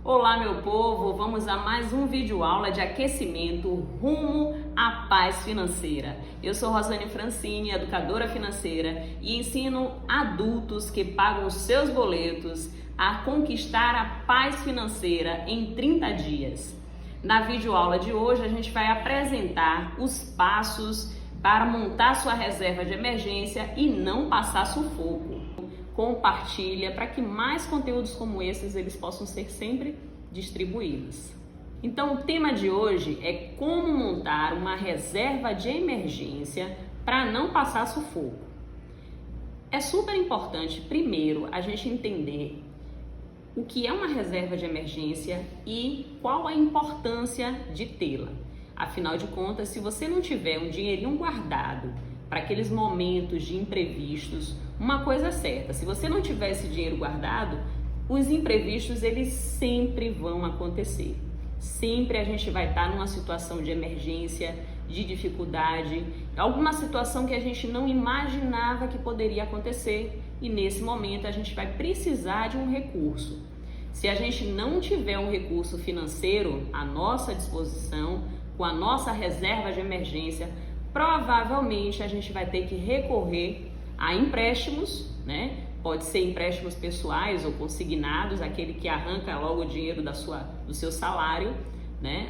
Olá, meu povo! Vamos a mais um vídeo aula de aquecimento rumo à paz financeira. Eu sou Rosane Francini, educadora financeira, e ensino adultos que pagam os seus boletos a conquistar a paz financeira em 30 dias. Na videoaula de hoje, a gente vai apresentar os passos para montar sua reserva de emergência e não passar sufoco. Compartilha para que mais conteúdos como esses eles possam ser sempre distribuídos. Então, o tema de hoje é como montar uma reserva de emergência para não passar sufoco. É super importante, primeiro, a gente entender o que é uma reserva de emergência e qual a importância de tê-la. Afinal de contas, se você não tiver um dinheirinho guardado para aqueles momentos de imprevistos, uma coisa é certa, se você não tiver esse dinheiro guardado, os imprevistos eles sempre vão acontecer. Sempre a gente vai estar numa situação de emergência, de dificuldade, alguma situação que a gente não imaginava que poderia acontecer e nesse momento a gente vai precisar de um recurso. Se a gente não tiver um recurso financeiro à nossa disposição, com a nossa reserva de emergência, provavelmente a gente vai ter que recorrer a empréstimos, né? Pode ser empréstimos pessoais ou consignados, aquele que arranca logo o dinheiro do seu salário, né?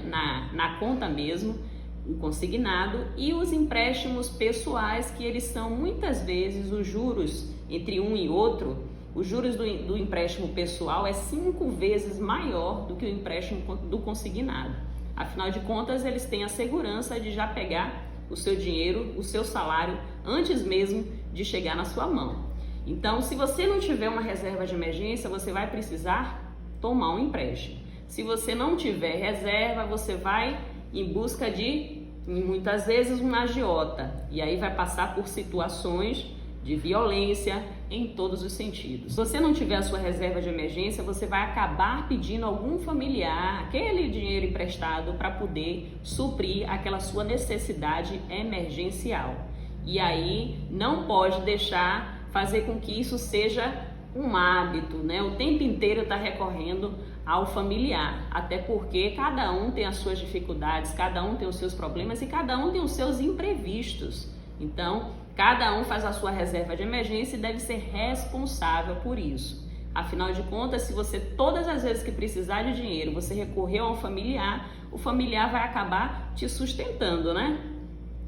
Na conta mesmo, o consignado, e os empréstimos pessoais, que eles são muitas vezes os juros entre um e outro. Os juros do empréstimo pessoal é 5 vezes maior do que o empréstimo do consignado. Afinal de contas, eles têm a segurança de já pegar o seu dinheiro, o seu salário, antes mesmo de chegar na sua mão. Então, se você não tiver uma reserva de emergência, você vai precisar tomar um empréstimo. Se você não tiver reserva, você vai em busca de, muitas vezes, um agiota. E aí vai passar por situações de violência em todos os sentidos. Se você não tiver a sua reserva de emergência, você vai acabar pedindo a algum familiar aquele dinheiro emprestado para poder suprir aquela sua necessidade emergencial. E aí não pode deixar fazer com que isso seja um hábito, né? O tempo inteiro está recorrendo ao familiar, até porque cada um tem as suas dificuldades, cada um tem os seus problemas e cada um tem os seus imprevistos. Então, cada um faz a sua reserva de emergência e deve ser responsável por isso. Afinal de contas, se você todas as vezes que precisar de dinheiro, você recorreu a um familiar, o familiar vai acabar te sustentando, né?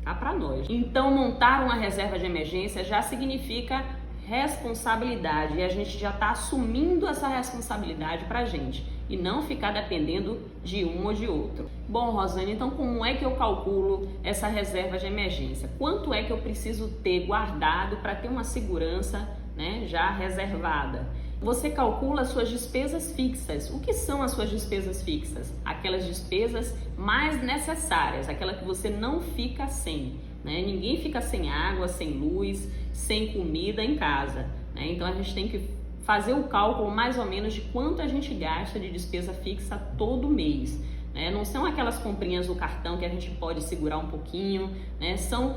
Cá pra nós. Então, montar uma reserva de emergência já significa responsabilidade e a gente já está assumindo essa responsabilidade pra gente e não ficar dependendo de um ou de outro. Bom, Rosane, então como é que eu calculo essa reserva de emergência? Quanto é que eu preciso ter guardado para ter uma segurança, né, já reservada? Você calcula as suas despesas fixas. O que são as suas despesas fixas? Aquelas despesas mais necessárias, aquela que você não fica sem, né? Ninguém fica sem água, sem luz, sem comida em casa, né? Então a gente tem que fazer o cálculo mais ou menos de quanto a gente gasta de despesa fixa todo mês, né? Não são aquelas comprinhas do cartão que a gente pode segurar um pouquinho, né? São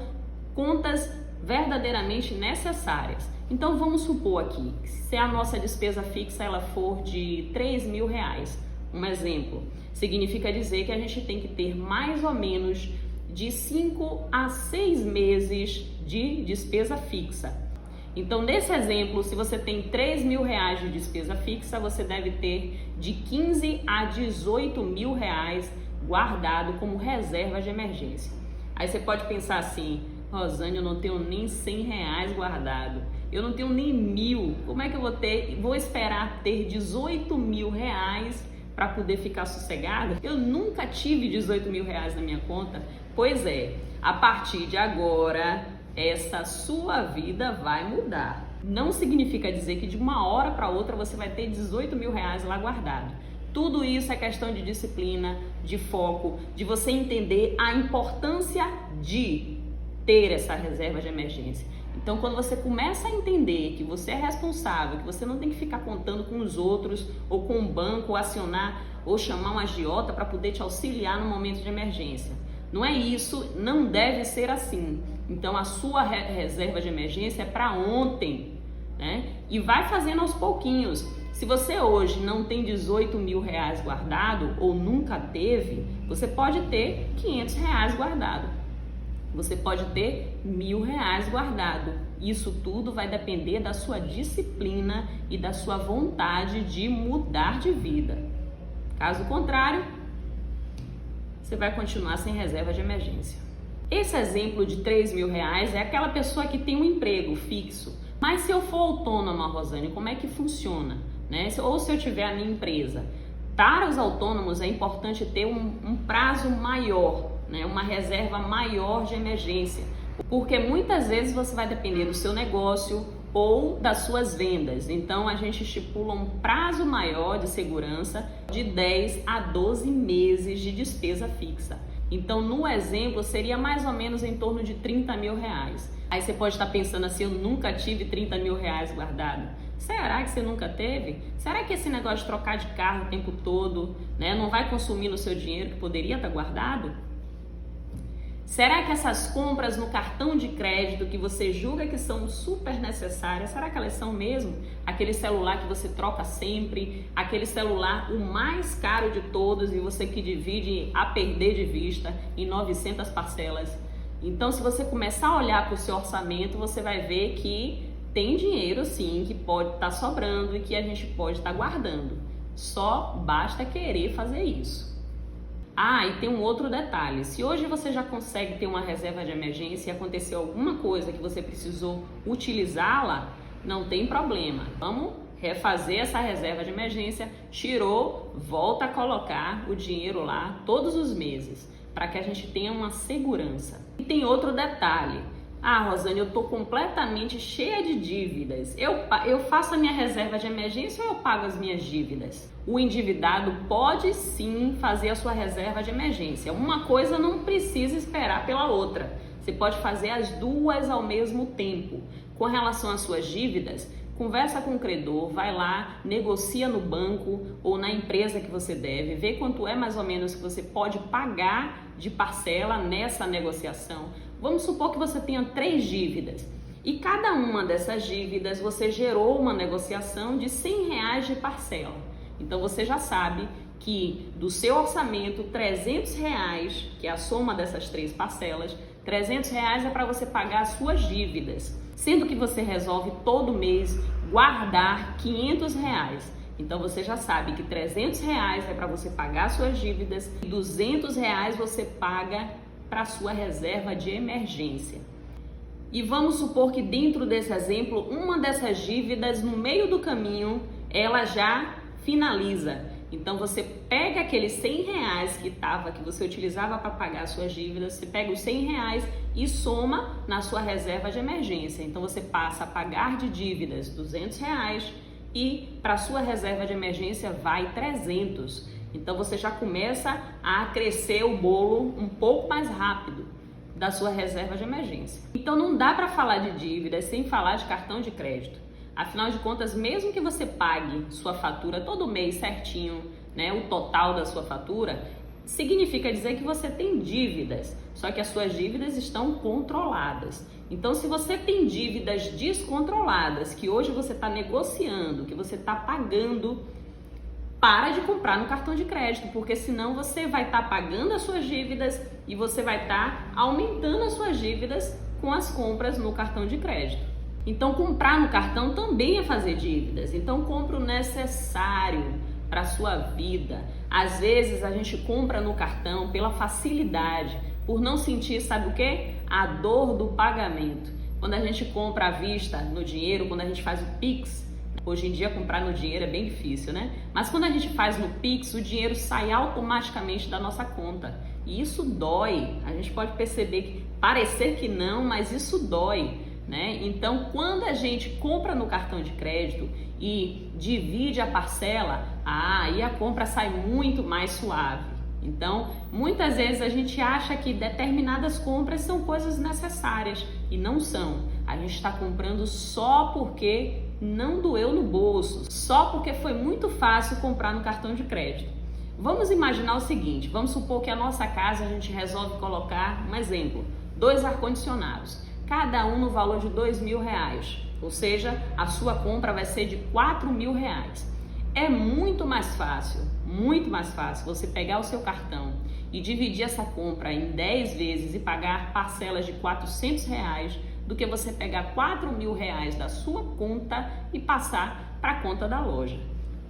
contas verdadeiramente necessárias. Então vamos supor aqui, que se a nossa despesa fixa ela for de R$3.000, um exemplo, significa dizer que a gente tem que ter mais ou menos de 5 a 6 meses de despesa fixa. Então, nesse exemplo, se você tem R$3.000 de despesa fixa, você deve ter de 15 a 18 mil reais guardado como reserva de emergência. Aí você pode pensar assim: Rosane, eu não tenho nem R$100 guardado, eu não tenho nem 1.000, como é que eu vou esperar ter 18 mil reais para poder ficar sossegada? Eu nunca tive 18 mil reais na minha conta. Pois é, a partir de agora, essa sua vida vai mudar. Não significa dizer que de uma hora para outra você vai ter 18 mil reais lá guardado. Tudo isso é questão de disciplina, de foco, de você entender a importância de ter essa reserva de emergência. Então, quando você começa a entender que você é responsável, que você não tem que ficar contando com os outros, ou com o banco, ou acionar, ou chamar um agiota para poder te auxiliar no momento de emergência. Não é isso, não deve ser assim. Então, a sua reserva de emergência é para ontem, né? E vai fazendo aos pouquinhos. Se você hoje não tem 18 mil reais guardado ou nunca teve, você pode ter 500 reais guardado. Você pode ter 1.000 reais guardado. Isso tudo vai depender da sua disciplina e da sua vontade de mudar de vida. Caso contrário, você vai continuar sem reserva de emergência. Esse exemplo de 3.000 reais é aquela pessoa que tem um emprego fixo. Mas se eu for autônoma, Rosane, como é que funciona? Ou se eu tiver a minha empresa? Para os autônomos é importante ter um prazo maior, uma reserva maior de emergência, porque muitas vezes você vai depender do seu negócio ou das suas vendas. Então a gente estipula um prazo maior de segurança de 10 a 12 meses de despesa fixa. Então no exemplo seria mais ou menos em torno de 30.000 reais. Aí você pode estar pensando assim, eu nunca tive 30.000 reais guardado. Será que você nunca teve? Será que esse negócio de trocar de carro o tempo todo, não vai consumir no seu dinheiro que poderia estar guardado? Será que essas compras no cartão de crédito que você julga que são super necessárias, será que elas são mesmo? Aquele celular que você troca sempre, aquele celular o mais caro de todos e você que divide a perder de vista em 900 parcelas. Então, se você começar a olhar para o seu orçamento, você vai ver que tem dinheiro sim que pode estar sobrando e que a gente pode estar guardando. Só basta querer fazer isso. E tem um outro detalhe. Se hoje você já consegue ter uma reserva de emergência e aconteceu alguma coisa que você precisou utilizá-la, não tem problema. Vamos refazer essa reserva de emergência. Tirou, volta a colocar o dinheiro lá todos os meses, para que a gente tenha uma segurança. E tem outro detalhe. Rosane, eu estou completamente cheia de dívidas. Eu faço a minha reserva de emergência ou eu pago as minhas dívidas? O endividado pode sim fazer a sua reserva de emergência. Uma coisa não precisa esperar pela outra. Você pode fazer as duas ao mesmo tempo. Com relação às suas dívidas, conversa com o credor, vai lá, negocia no banco ou na empresa que você deve, vê quanto é mais ou menos que você pode pagar de parcela nessa negociação. Vamos supor que você tenha 3 dívidas e cada uma dessas dívidas você gerou uma negociação de 100 reais de parcela. Então você já sabe que do seu orçamento, 300 reais, que é a soma dessas 3 parcelas, 300 reais é para você pagar as suas dívidas, sendo que você resolve todo mês guardar 500 reais. Então você já sabe que 300 reais é para você pagar as suas dívidas e 200 reais você paga para a sua reserva de emergência. E vamos supor que dentro desse exemplo, uma dessas dívidas no meio do caminho, ela já finaliza. Então você pega aqueles 100 reais que você utilizava para pagar as suas dívidas, você pega os 100 reais e soma na sua reserva de emergência. Então você passa a pagar de dívidas 200 reais e para a sua reserva de emergência vai 300. Então você já começa a crescer o bolo um pouco mais rápido da sua reserva de emergência. Então não dá para falar de dívidas sem falar de cartão de crédito. Afinal de contas, mesmo que você pague sua fatura todo mês certinho, o total da sua fatura, significa dizer que você tem dívidas, só que as suas dívidas estão controladas. Então, se você tem dívidas descontroladas, que hoje você está negociando, que você está pagando, para de comprar no cartão de crédito, porque senão você vai estar pagando as suas dívidas e você vai estar aumentando as suas dívidas com as compras no cartão de crédito. Então, comprar no cartão também é fazer dívidas. Então, compre o necessário para a sua vida. Às vezes, a gente compra no cartão pela facilidade, por não sentir, sabe o quê? A dor do pagamento. Quando a gente compra à vista no dinheiro, quando a gente faz o Pix, hoje em dia comprar no dinheiro é bem difícil, Mas quando a gente faz no Pix, o dinheiro sai automaticamente da nossa conta. E isso dói. A gente pode perceber que parecer que não, mas isso dói. Então, quando a gente compra no cartão de crédito e divide a parcela, aí a compra sai muito mais suave. Então, muitas vezes a gente acha que determinadas compras são coisas necessárias e não são. A gente está comprando só porque não doeu no bolso, só porque foi muito fácil comprar no cartão de crédito. Vamos imaginar o seguinte, vamos supor que a nossa casa a gente resolve colocar, um exemplo, 2 ar-condicionados. Cada um no valor de 2.000 reais, ou seja, a sua compra vai ser de 4.000 reais. É muito mais fácil você pegar o seu cartão e dividir essa compra em 10 vezes e pagar parcelas de R$ 400 do que você pegar R$ 4.000 da sua conta e passar para a conta da loja.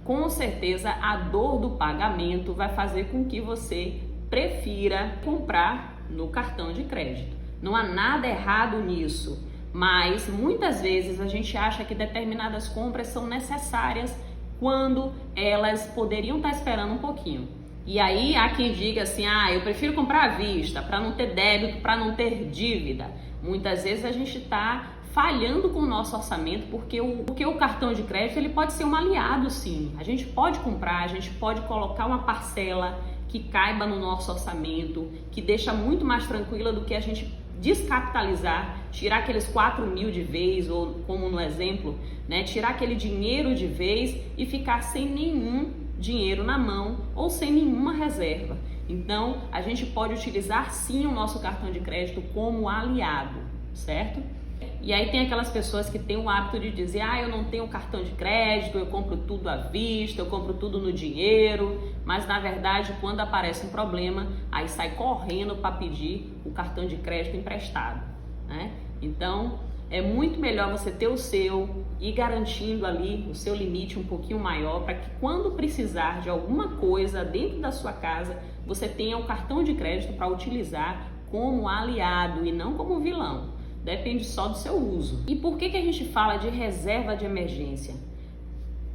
Com certeza a dor do pagamento vai fazer com que você prefira comprar no cartão de crédito. Não há nada errado nisso, mas muitas vezes a gente acha que determinadas compras são necessárias quando elas poderiam estar esperando um pouquinho. E aí há quem diga assim, eu prefiro comprar à vista, para não ter débito, para não ter dívida. Muitas vezes a gente está falhando com o nosso orçamento, porque o cartão de crédito ele pode ser um aliado, sim. A gente pode comprar, a gente pode colocar uma parcela que caiba no nosso orçamento, que deixa muito mais tranquila do que a gente descapitalizar, tirar aqueles 4.000 de vez, ou como no exemplo, né, tirar aquele dinheiro de vez e ficar sem nenhum dinheiro na mão ou sem nenhuma reserva. Então, a gente pode utilizar sim o nosso cartão de crédito como aliado, certo? E aí tem aquelas pessoas que têm o hábito de dizer, eu não tenho cartão de crédito, eu compro tudo à vista, eu compro tudo no dinheiro, mas na verdade quando aparece um problema, aí sai correndo para pedir o cartão de crédito emprestado, né? Então é muito melhor você ter o seu e garantindo ali o seu limite um pouquinho maior para que quando precisar de alguma coisa dentro da sua casa, você tenha o cartão de crédito para utilizar como aliado e não como vilão. Depende só do seu uso. E por que a gente fala de reserva de emergência?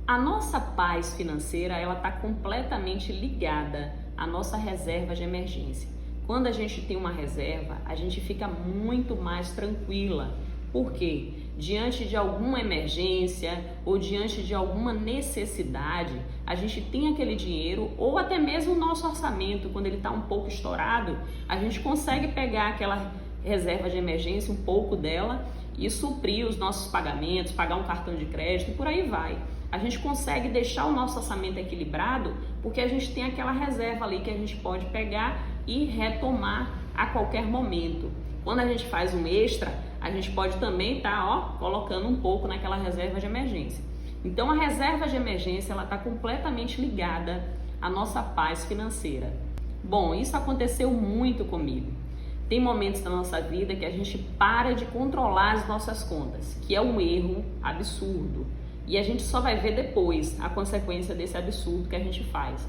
A nossa paz financeira, ela está completamente ligada à nossa reserva de emergência. Quando a gente tem uma reserva, a gente fica muito mais tranquila. Por quê? Diante de alguma emergência ou diante de alguma necessidade, a gente tem aquele dinheiro ou até mesmo o nosso orçamento, quando ele está um pouco estourado, a gente consegue pegar aquela reserva de emergência, um pouco dela, e suprir os nossos pagamentos, pagar um cartão de crédito e por aí vai. A gente consegue deixar o nosso orçamento equilibrado porque a gente tem aquela reserva ali que a gente pode pegar e retomar a qualquer momento. Quando a gente faz um extra, a gente pode também estar colocando um pouco naquela reserva de emergência. Então a reserva de emergência ela está completamente ligada à nossa paz financeira. Bom, isso aconteceu muito comigo. Tem momentos da nossa vida que a gente para de controlar as nossas contas, que é um erro absurdo. E a gente só vai ver depois a consequência desse absurdo que a gente faz.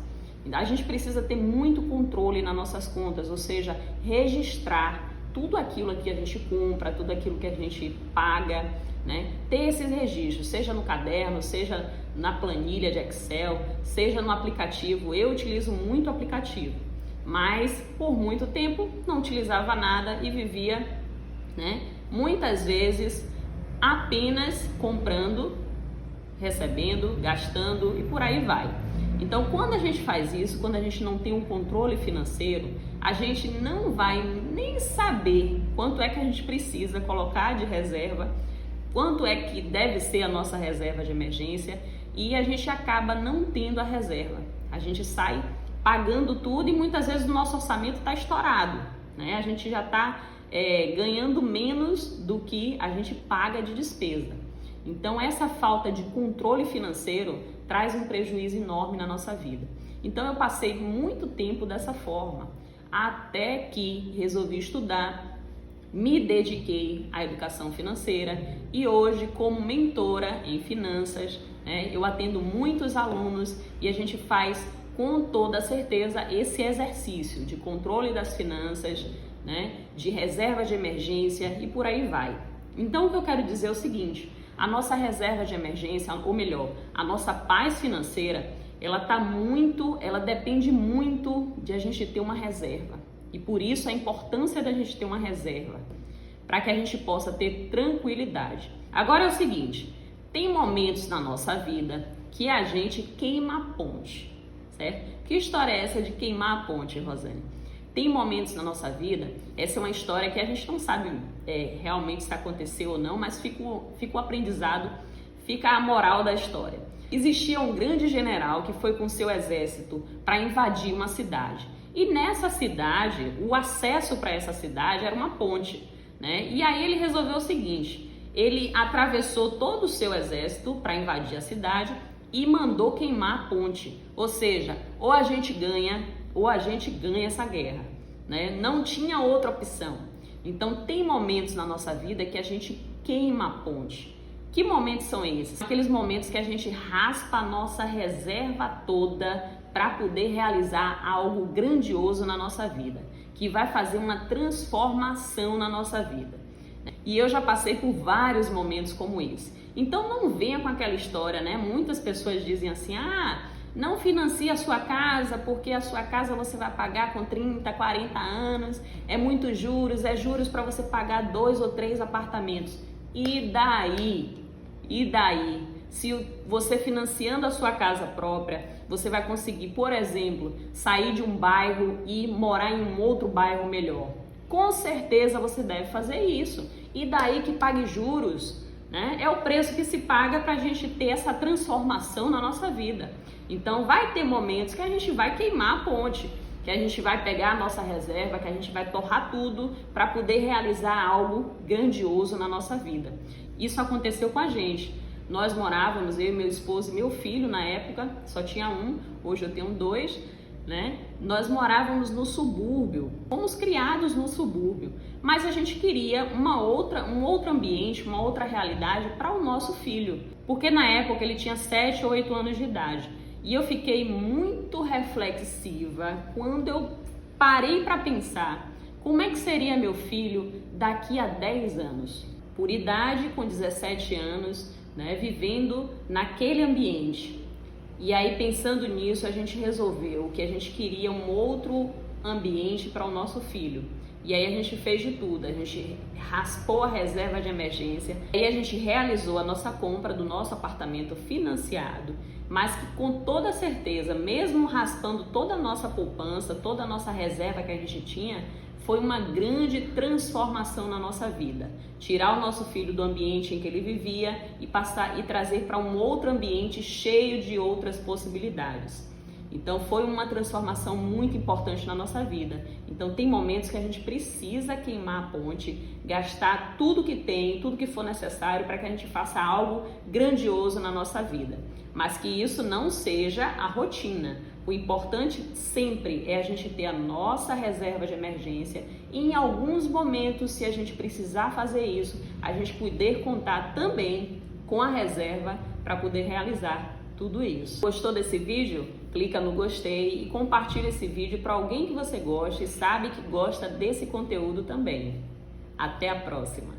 A gente precisa ter muito controle nas nossas contas, ou seja, registrar tudo aquilo que a gente compra, tudo aquilo que a gente paga, né? Ter esses registros, seja no caderno, seja na planilha de Excel, seja no aplicativo. Eu utilizo muito o aplicativo, mas por muito tempo não utilizava nada e vivia, né, muitas vezes apenas comprando, recebendo, gastando e por aí vai. Então quando a gente faz isso, quando a gente não tem um controle financeiro, a gente não vai nem saber quanto é que a gente precisa colocar de reserva, quanto é que deve ser a nossa reserva de emergência, e a gente acaba não tendo a reserva. A gente sai pagando tudo e muitas vezes o nosso orçamento está estourado, né? A gente já está ganhando menos do que a gente paga de despesa. Então essa falta de controle financeiro traz um prejuízo enorme na nossa vida. Então eu passei muito tempo dessa forma, até que resolvi estudar, me dediquei à educação financeira e hoje, como mentora em finanças, né, eu atendo muitos alunos e a gente faz com toda certeza esse exercício de controle das finanças, né, de reserva de emergência e por aí vai. Então o que eu quero dizer é o seguinte: a nossa reserva de emergência, ou melhor, a nossa paz financeira, ela depende muito de a gente ter uma reserva. E por isso a importância da gente ter uma reserva, para que a gente possa ter tranquilidade. Agora é o seguinte, tem momentos na nossa vida que a gente queima a ponte, certo? Que história é essa de queimar a ponte, Rosane? Tem momentos na nossa vida, essa é uma história que a gente não sabe realmente se aconteceu ou não, mas fica o aprendizado, fica a moral da história. Existia um grande general que foi com seu exército para invadir uma cidade. E nessa cidade, o acesso para essa cidade era uma ponte, né? E aí ele resolveu o seguinte, ele atravessou todo o seu exército para invadir a cidade, e mandou queimar a ponte. Ou seja, ou a gente ganha essa guerra, né? Não tinha outra opção. Então tem momentos na nossa vida que a gente queima a ponte. Que momentos são esses? Aqueles momentos que a gente raspa a nossa reserva toda para poder realizar algo grandioso na nossa vida, que vai fazer uma transformação na nossa vida. E eu já passei por vários momentos como esse. Então não venha com aquela história, né? Muitas pessoas dizem assim, não financie a sua casa, porque a sua casa você vai pagar com 30, 40 anos, é muitos juros, é juros para você pagar 2 ou 3 apartamentos. E daí? Se você financiando a sua casa própria, você vai conseguir, por exemplo, sair de um bairro e morar em um outro bairro melhor. Com certeza você deve fazer isso. E daí que pague juros, né? É o preço que se paga para a gente ter essa transformação na nossa vida. Então vai ter momentos que a gente vai queimar a ponte, que a gente vai pegar a nossa reserva, que a gente vai torrar tudo para poder realizar algo grandioso na nossa vida. Isso aconteceu com a gente. Nós morávamos, eu, meu esposo e meu filho na época, só tinha um, hoje eu tenho 2, né? Nós morávamos no subúrbio, fomos criados no subúrbio, mas a gente queria um outro ambiente, uma outra realidade para o nosso filho, porque na época ele tinha 7 ou 8 anos de idade. E eu fiquei muito reflexiva quando eu parei para pensar como é que seria meu filho daqui a 10 anos. Por idade, com 17 anos, né, vivendo naquele ambiente. E aí, pensando nisso, a gente resolveu que a gente queria um outro ambiente para o nosso filho. E aí a gente fez de tudo, a gente raspou a reserva de emergência, aí a gente realizou a nossa compra do nosso apartamento financiado, mas que com toda certeza, mesmo raspando toda a nossa poupança, toda a nossa reserva que a gente tinha, foi uma grande transformação na nossa vida. Tirar o nosso filho do ambiente em que ele vivia e trazer para um outro ambiente cheio de outras possibilidades. Então foi uma transformação muito importante na nossa vida. Então tem momentos que a gente precisa queimar a ponte, gastar tudo que tem, tudo que for necessário para que a gente faça algo grandioso na nossa vida. Mas que isso não seja a rotina. O importante sempre é a gente ter a nossa reserva de emergência e em alguns momentos, se a gente precisar fazer isso, a gente poder contar também com a reserva para poder realizar tudo isso. Gostou desse vídeo? Clica no gostei e compartilha esse vídeo para alguém que você gosta e sabe que gosta desse conteúdo também. Até a próxima!